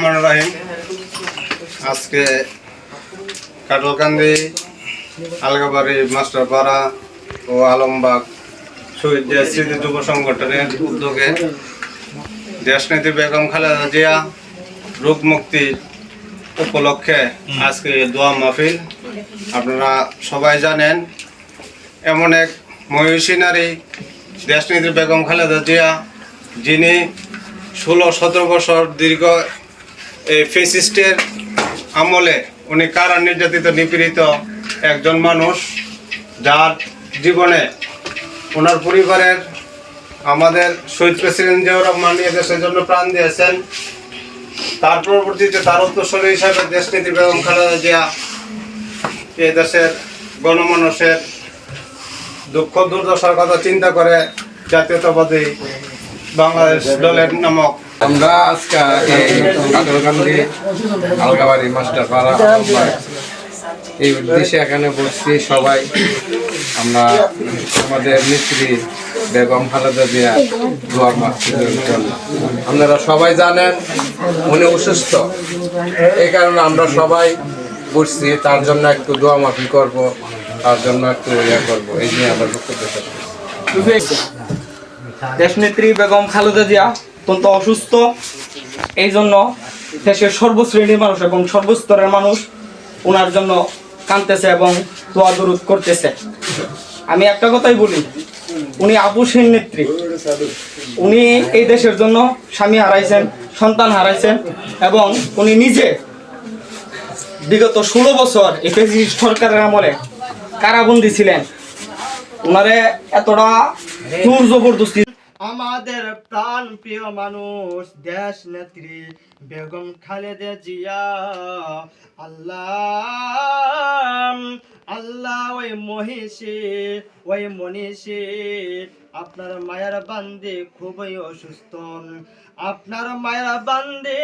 রহমানুর রহিম। আজকে কাটলকান্দি আলগাবাড়ি মাস্টারপাড়া ও আলমবাগ শহীদ স্মৃতি যুব সংগঠনের উদ্যোগে দেশনেত্রী বেগম খালেদা জিয়া রোগ মুক্তি উপলক্ষে আজকে দোয়া মাহফিল। আপনারা সবাই জানেন, এমন এক মহিষী নারী দেশনেত্রী বেগম খালেদা জিয়া, যিনি 16-17 বছর দীর্ঘ এই ফেসিস্টের আমলে উনি কারা নির্যাতিত নিপীড়িত একজন মানুষ, যার জীবনে ওনার পরিবারের আমাদের শহীদ প্রেসিডেন্ট জিয়াউর রহমান এদেশের জন্য প্রাণ দিয়েছেন। তার পরবর্তীতে তার উত্তরসূরি হিসাবে দেশনেত্রী বেগম খালেদা জিয়া এ দেশের গণমানুষের দুঃখ দুর্দশার কথা চিন্তা করে জাতীয়তাবাদী বাংলাদেশ দলের নামক আমরা আজকে কাটলকান্দি আলগাবাড়ি মাস্টারপাড়া এই উদ্দেশ্যে এখানে বসছি। সবাই আমরা আমাদের নেত্রী বেগম খালেদা জিয়া দোয়ার মাহফিলের জন্য। আপনারা সবাই জানেন উনি অসুস্থ, এই কারণে আমরা সবাই বসছি তার জন্য একটু দোয়া মাহফিল করব, তার জন্য একটু করবো, এই নিয়ে আমরা বক্তব্য শেষ করছি। দেশনেত্রী বেগম খালেদা জিয়া অত্যন্ত অসুস্থ, এই জন্য দেশের সর্বশ্রেণীর মানুষ এবং সর্বস্তরের মানুষ ওনার জন্য কাঁদতেছে এবং দোয়া দরুদ করতেছে। আমি একটা কথাই বলি, উনি আপুসের নেত্রী। উনি এই দেশের জন্য স্বামী হারাইছেন, সন্তান হারাইছেন এবং উনি নিজে বিগত 16 বছর এই ফ্যাসিস্ট সরকারের আমলে কারাবন্দী ছিলেন। ওনারে এতটা জোর জবরদস্তি। আমাদের প্রাণ প্রিয় মানুষ দেশ নেত্রী বেগম খালেদা জিয়া, আল্লাহ আল্লাহ ওই মনীষী আপনার মায়ের বান্দে খুবই অসুস্থ, আপনার মায়ের বান্দে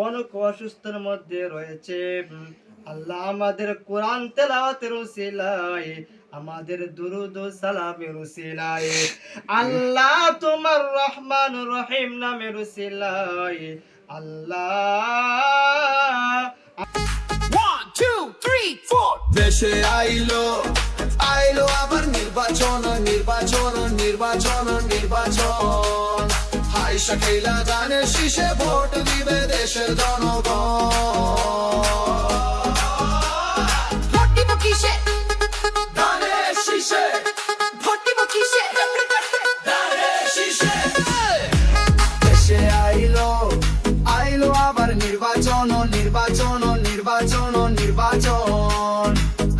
অনেক অসুস্থের মধ্যে রয়েছে। আল্লাহ আমাদের কোরআন তেলাওয়াতের উসিলায়, আমাদের দুরুদ ও সালামের উসিলায়, আল্লাহ তোমার রহমান রহিম নামের উসিলায়, আল্লাহ। 1 2 3 4 দেশে আইলো আবার নির্বাচন হাই শাকিলা গানের শীষে ভোট দিবে দেশের জনগণ। ভোট দিব কিসে? গানের শীষে। ভোট দিব কিসে? গানের শীষে। দেশে আইলো আবার নির্বাচন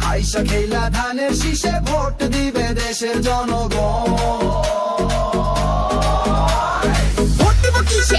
হাইসা খেলা ধানের শীষে ভোট দিবে দেশের জনগণ। ভোট দিব কিসে?